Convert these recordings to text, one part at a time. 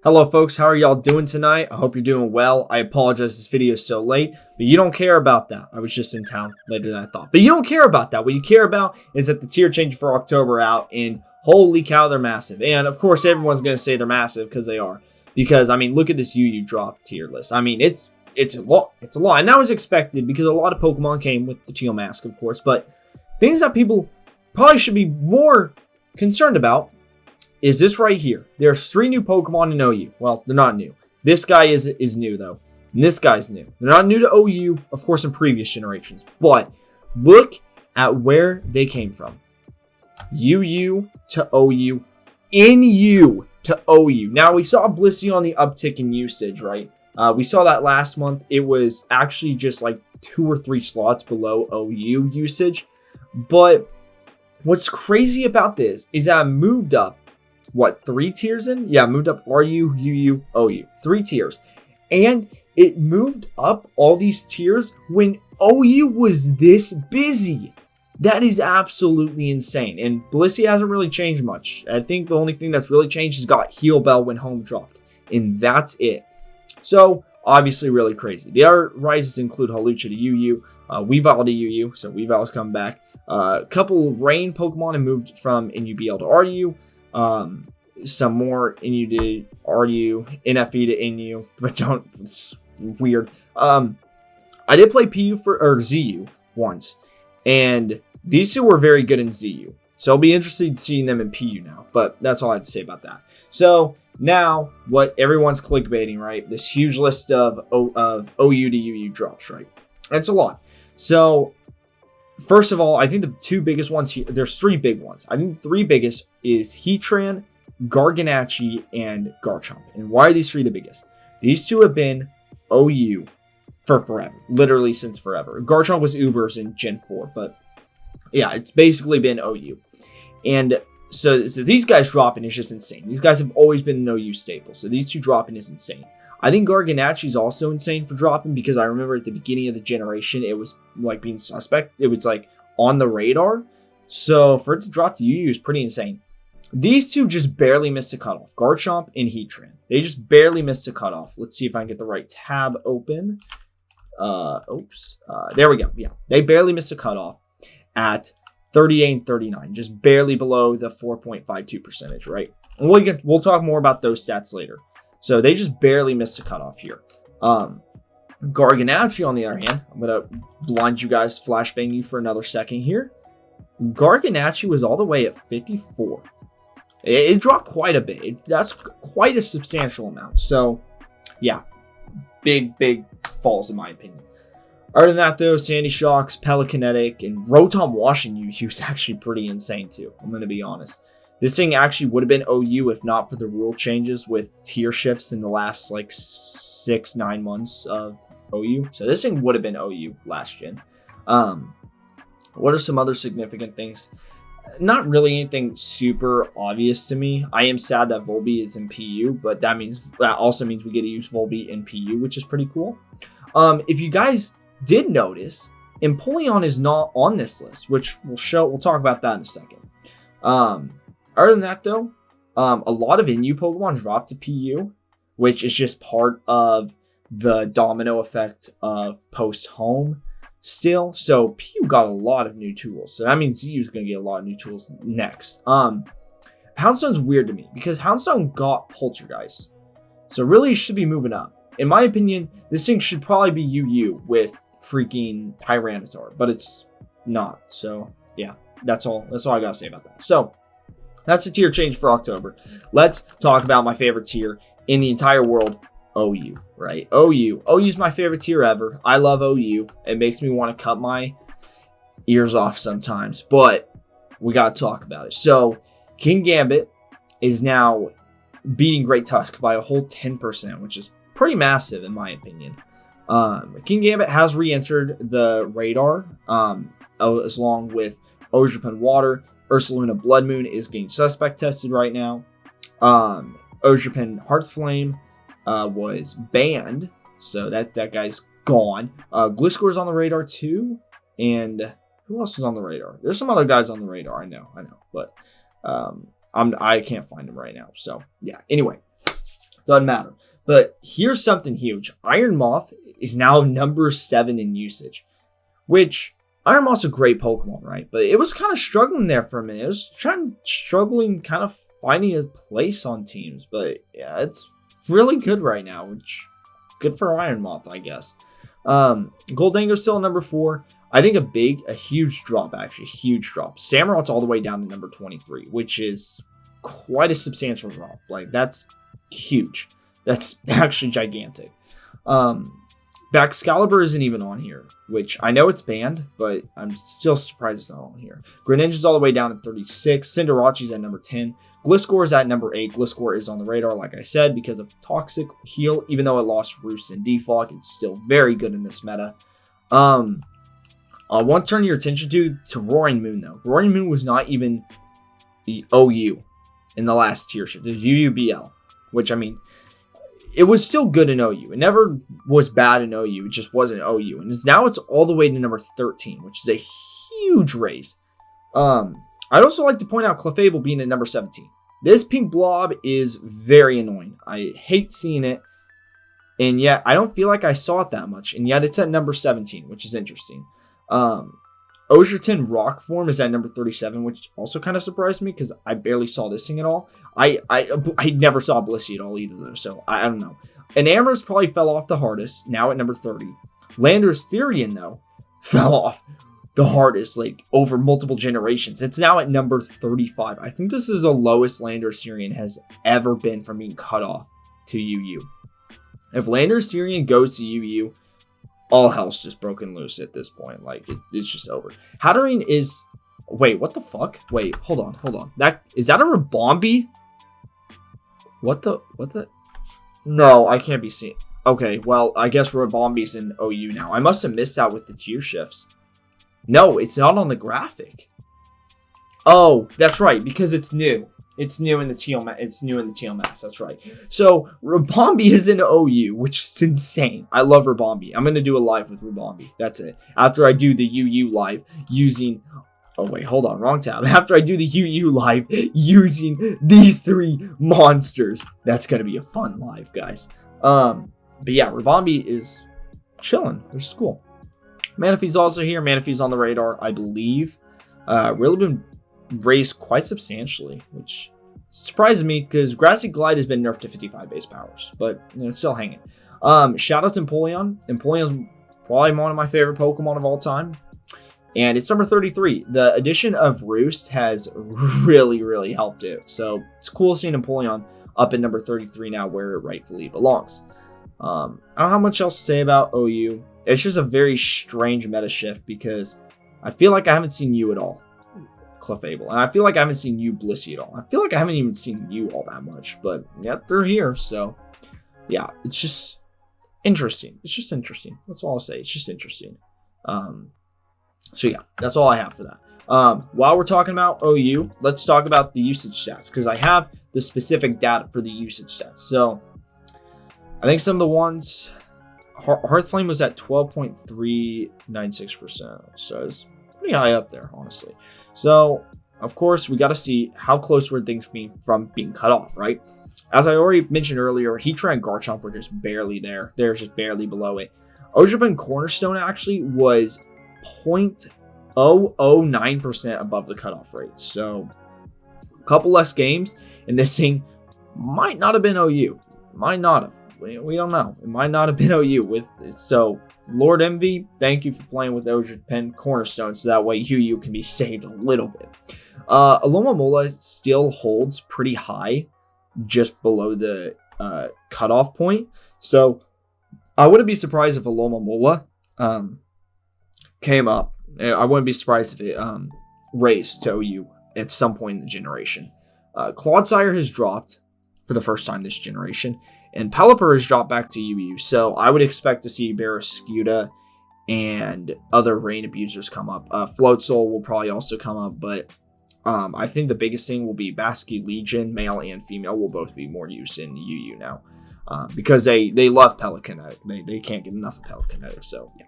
Hello folks, how are y'all doing tonight? I hope you're doing well. I apologize this video is so late, but you don't care about that. I was just in town later than I thought. But you don't care about that. What you care about is that the tier change for October out, and holy cow, they're massive. And of course, everyone's going to say they're massive because they are. Because, I mean, look at this UU drop tier list. I mean, it's a lot. It's a lot. And that was expected because a lot of Pokemon came with the Teal Mask, of course. But things that people probably should be more concerned about is this right here. There's 3 new Pokemon in OU. Well, they're not new. This guy is new, though. And this guy's new. They're not new to OU, of course, in previous generations. But look at where they came from. UU to OU. NU to OU. Now, we saw Blissey on the uptick in usage, right? We saw that last month. It was actually just like 2 or 3 slots below OU usage. But what's crazy about this is that I moved up. What, 3 tiers in? Yeah, moved up RU, UU, OU. 3 tiers. And it moved up all these tiers when OU was this busy. That is absolutely insane. And Blissey hasn't really changed much. I think the only thing that's really changed is got Heal Bell when home dropped. And that's it. So, obviously really crazy. The other rises include Hawlucha to UU, Weavile to UU. So, Weavile's come back. A couple Rain Pokemon have moved from NUBL to RU. Some more NU to RU, NFE to NU, but don't, it's weird. I did play PU or ZU once, and these 2 were very good in ZU. So I'll be interested in seeing them in PU now, but that's all I have to say about that. So now what everyone's clickbaiting, right? This huge list of OU to UU drops, right? It's a lot. So first of all, I think the 2 biggest ones here, there's 3 big ones. I think the 3 biggest is Heatran, Garganacl, and Garchomp. And why are these 3 the biggest? These 2 have been OU for forever. Literally since forever. Garchomp was Ubers in Gen 4, but yeah, it's basically been OU. And so these guys dropping is just insane. These guys have always been an OU staple. So these 2 dropping is insane. I think Garganacl is also insane for dropping because I remember at the beginning of the generation, it was like being suspect. It was like on the radar. So for it to drop to UU is pretty insane. These 2 just barely missed a cutoff. Garchomp and Heatran. They just barely missed a cutoff. Let's see if I can get the right tab open. There we go. Yeah, they barely missed a cutoff at 38 and 39. Just barely below the 4.52 percentage, right? And we'll talk more about those stats later. So they just barely missed a cutoff here. Garganacl, on the other hand, I'm going to blind you guys, flashbang you for another second here. Garganacl was all the way at 54. It dropped quite a bit. That's quite a substantial amount. So, yeah, big falls in my opinion. Other than that, though, Sandy Shocks, Pelicanetic, and Rotom washing UU is actually pretty insane, too. I'm going to be honest. This thing actually would have been OU if not for the rule changes with tier shifts in the last, like, 6-9 months of OU. So this thing would have been OU last gen. What are some other significant things? Not really anything super obvious to me. I am sad that Volbeat is in PU, but that also means we get to use Volbeat in PU, which is pretty cool. If you guys did notice, Empoleon is not on this list, which we'll talk about that in a second. Other than that, though, a lot of NU Pokemon dropped to PU, which is just part of the domino effect of post-home still. So PU got a lot of new tools. So that means ZU is going to get a lot of new tools next. Houndstone's weird to me because Houndstone got Poltergeist. So really it should be moving up. In my opinion, this thing should probably be UU with freaking Tyranitar, but it's not. So yeah, that's all I got to say about that. So that's the tier change for October. Let's talk about my favorite tier in the entire world, OU, right? OU is my favorite tier ever. I love OU. It makes me want to cut my ears off sometimes, but we got to talk about it. So King Gambit is now beating Great Tusk by a whole 10%, which is pretty massive in my opinion. King Gambit has re-entered the radar as long with Ogerpon Water. Ursaluna Blood Moon is getting suspect tested right now. Ogerpon Heartflame was banned, so that guy's gone. Gliscor's on the radar too, and who else is on the radar? There's some other guys on the radar. I know, but I can't find them right now. So yeah. Anyway, Doesn't matter. But here's something huge. Iron Moth is now number 7 in usage, which Iron Moth's a great Pokemon, right? But it was kind of struggling there for a minute. It was struggling, kind of finding a place on teams. But yeah, it's really good right now, which good for Iron Moth, I guess. Goldango's still number 4. I think a huge drop, actually. Huge drop. Samurot's all the way down to number 23, which is quite a substantial drop. Like, that's huge. That's actually gigantic. Excalibur isn't even on here, which I know it's banned, but I'm still surprised it's not on here. Greninja's all the way down to 36. Cinderace's at number 10. Gliscor is at number 8. Gliscor is on the radar, like I said, because of Toxic Heal. Even though it lost Roost and Defog, it's still very good in this meta. I want to turn your attention to Roaring Moon, though. Roaring Moon was not even the OU in the last tier shift. It was UUBL, which, I mean, it was still good in OU. It never was bad in OU. It just wasn't OU. And now it's all the way to number 13, which is a huge raise. I'd also like to point out Clefable being at number 17. This pink blob is very annoying. I hate seeing it. And yet, I don't feel like I saw it that much. And yet, it's at number 17, which is interesting. Ogerton Rock Form is at number 37, which also kind of surprised me because I barely saw this thing at all. I never saw Blissey at all either, though, so I don't know. Enamor's probably fell off the hardest, now at number 30. Landorus Therian, though, fell off the hardest, like, over multiple generations. It's now at number 35. I think this is the lowest Landorus Therian has ever been from being cut off to UU. If Landorus Therian goes to UU, all hell's just broken loose at this point. Like, it's just over. Heatran is... Wait, what the fuck? Wait, hold on. Is that a Ribombee? What the... No, I can't be seen. Okay, well, I guess Ribombee's in OU now. I must have missed out with the tier shifts. No, it's not on the graphic. Oh, that's right, because it's new. It's new in the Teal Mask. That's right. So Ribombee is in OU, which is insane. I love Ribombee. I'm gonna do a live with Ribombee. That's it. After I do the UU live using. Oh wait, hold on, wrong tab. After I do the UU live using these 3 monsters, that's gonna be a fun live, guys. But yeah, Ribombee is chilling, which is cool. Manaphy's also here. Manaphy's on the radar, I believe. Really been raised quite substantially, which surprises me because Grassy Glide has been nerfed to 55 base powers, but you know, it's still hanging. Shout out to Empoleon. Empoleon's probably one of my favorite Pokemon of all time, and it's number 33. The addition of Roost has really helped it, so it's cool seeing Empoleon up at number 33 now, where it rightfully belongs. I don't have much else to say about OU. It's just a very strange meta shift because I feel like I haven't seen you at all, Clefable, and I feel like I haven't seen you Blissey at all. I feel like I haven't even seen you all that much, but yeah, they're here, so yeah, it's just interesting. It's just interesting. That's all I'll say. It's just interesting. So yeah, that's all I have for that. While we're talking about OU, let's talk about the usage stats because I have the specific data for the usage stats. So I think some of the ones, Hearthflame was at 12.396%, so it's pretty high up there, honestly. So, of course, we got to see how close were things from being cut off, right? As I already mentioned earlier, Heatran and Garchomp were just barely there. They're just barely below it. Ogerton Cornerstone actually was 0.009% above the cutoff rate. So, a couple less games, and this thing might not have been OU. Might not have. We don't know. It might not have been OU with it. So, Lord Envy, thank you for playing with Ogerton Cornerstone, so that way UU can be saved a little bit. Alomomola still holds pretty high, just below the cutoff point. So, I wouldn't be surprised if Alomomola came up. I wouldn't be surprised if it raised to OU at some point in the generation. Clodsire has dropped for the first time this generation, and Pelipper has dropped back to UU, so I would expect to see Barraskewda and other rain abusers come up. Floatzel will probably also come up, but I think the biggest thing will be Basque Legion, male and female, will both be more used in UU now, because they love Pelicanetic. They can't get enough of Pelicanetic, so yeah.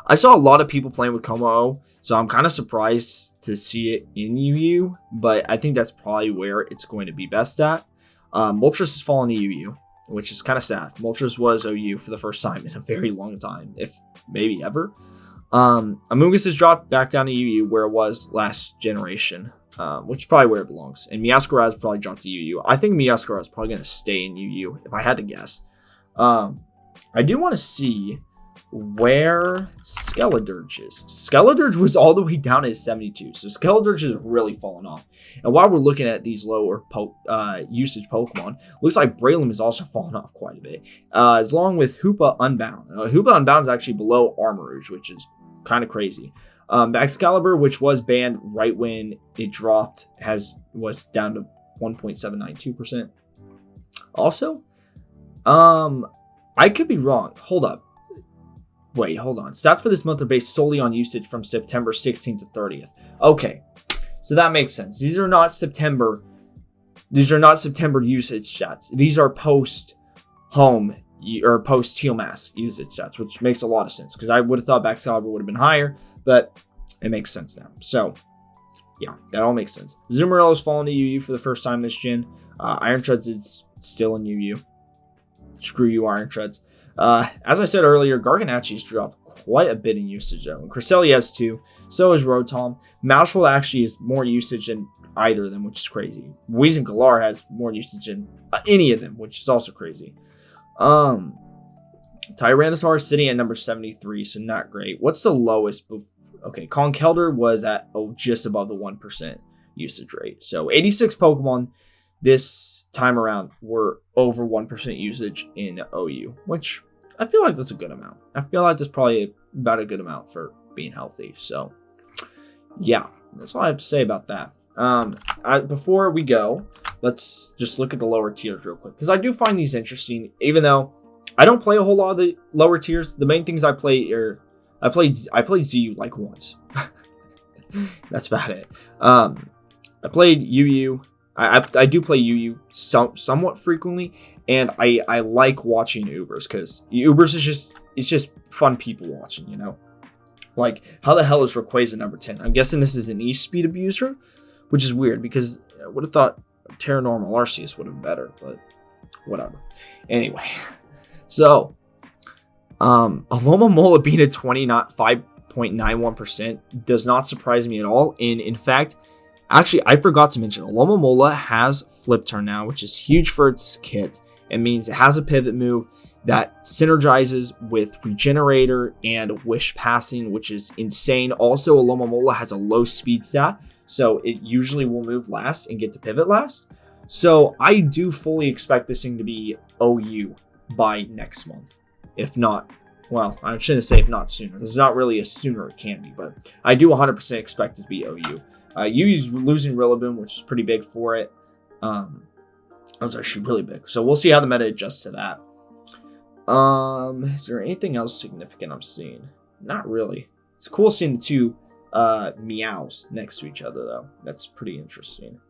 I saw a lot of people playing with Como, so I'm kind of surprised to see it in UU, but I think that's probably where it's going to be best at. Moltres has fallen to UU, which is kind of sad. Moltres was OU for the first time in a very long time, if maybe ever. Amoonguss has dropped back down to UU where it was last generation, which is probably where it belongs. And Meowscarada probably dropped to UU. I think Meowscarada is probably going to stay in UU, if I had to guess. I do want to see where Skeledirge is. Skeledirge was all the way down at 72, so Skeledirge has really fallen off. And while we're looking at these lower usage Pokemon, looks like Breloom has also fallen off quite a bit, as long with Hoopa Unbound. Hoopa Unbound is actually below Armarouge, which is kind of crazy. Excalibur, which was banned right when it dropped, was down to 1.792%. Also, I could be wrong. Hold up. Wait, hold on. Stats for this month are based solely on usage from September 16th to 30th. Okay, so that makes sense. These are not September usage stats. These are post home or post Teal Mask usage stats, which makes a lot of sense because I would have thought Excalibur would have been higher, but it makes sense now. So yeah, that all makes sense. Zoomerell's fallen to UU for the first time this gen. Iron Treads is still in UU. Screw you, Iron Treads. As I said earlier, Garganacl's dropped quite a bit in usage though. And Cresselia has too. So is Rotom. Mousehold actually has more usage than either of them, which is crazy. Weezing Galar has more usage than any of them, which is also crazy. Tyranitar is sitting at number 73, so not great. What's the lowest? Okay, Conkeldurr was at just above the 1% usage rate. So 86 Pokemon this time around were over 1% usage in OU, which I feel like that's a good amount. I feel like that's probably about a good amount for being healthy. So yeah, that's all I have to say about that. Before we go, let's just look at the lower tiers real quick, because I do find these interesting, even though I don't play a whole lot of the lower tiers. The main things I play are I played ZU like once. That's about it. I played UU. I do play UU somewhat frequently, and I like watching Ubers because Ubers is just fun people watching, you know. Like, how the hell is Rayquaza number 10? I'm guessing this is an E-Speed abuser, which is weird because I would have thought Terranormal Arceus would have been better, but whatever. Anyway, so Alomomola being at 5.91% does not surprise me at all. And in fact, actually, I forgot to mention, Alomomola has Flip Turn now, which is huge for its kit. It means it has a pivot move that synergizes with Regenerator and Wish Passing, which is insane. Also, Alomomola has a low speed stat, so it usually will move last and get to pivot last. So I do fully expect this thing to be OU by next month. If not, well, I shouldn't say if not sooner. There's not really a sooner it can be, but I do 100% expect it to be OU. UU's losing Rillaboom, which is pretty big for it. That was actually really big. So we'll see how the meta adjusts to that. Is there anything else significant I'm seeing? Not really. It's cool seeing the two meows next to each other, though. That's pretty interesting.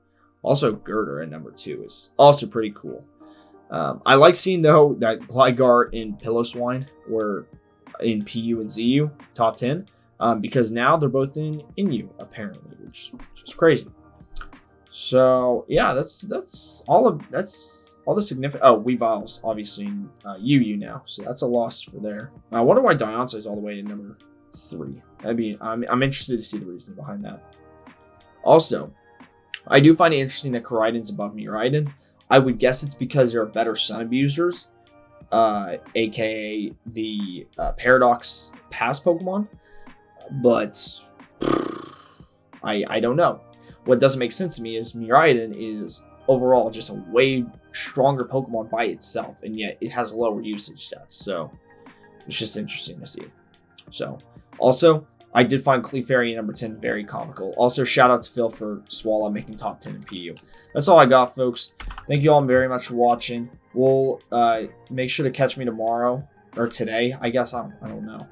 Also, Girder at number 2 is also pretty cool. I like seeing, though, that Gligar and Piloswine were in PU and ZU top 10. Because now they're both in U, apparently, which is just crazy. So yeah, that's all the significant. Oh, Weavile's obviously in UU now, so that's a loss for there. I wonder why Diancie is all the way to number 3. I'm interested to see the reasoning behind that. Also, I do find it interesting that Koraidon's above Miraidon. I would guess it's because there are better Sun abusers, aka the Paradox Pass Pokemon. But I don't know. What doesn't make sense to me is Miraidon is overall just a way stronger Pokemon by itself, and yet it has lower usage stats. So it's just interesting to see. So also, I did find Clefairy number 10 very comical. Also, shout out to Phil for Swallow making top 10 in PU. That's all I got, folks. Thank you all very much for watching. We'll make sure to catch me tomorrow or today. I guess I don't know.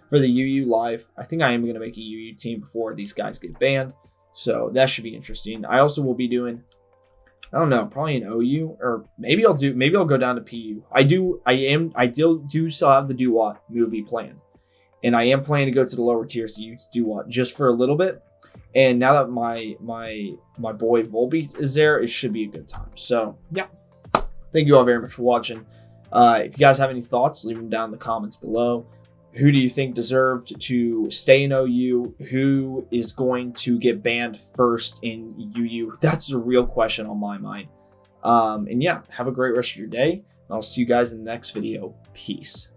For the UU live. I think I am going to make a UU team before these guys get banned. So that should be interesting. I also will be doing, I don't know, probably an OU, or maybe I'll go down to PU. I do still have the Duat movie plan. And I am planning to go to the lower tiers to use Duat just for a little bit. And now that my boy Volbeat is there, it should be a good time. So yeah, thank you all very much for watching. If you guys have any thoughts, leave them down in the comments below. Who do you think deserved to stay in OU? Who is going to get banned first in UU? That's a real question on my mind. And yeah, have a great rest of your day. I'll see you guys in the next video. Peace.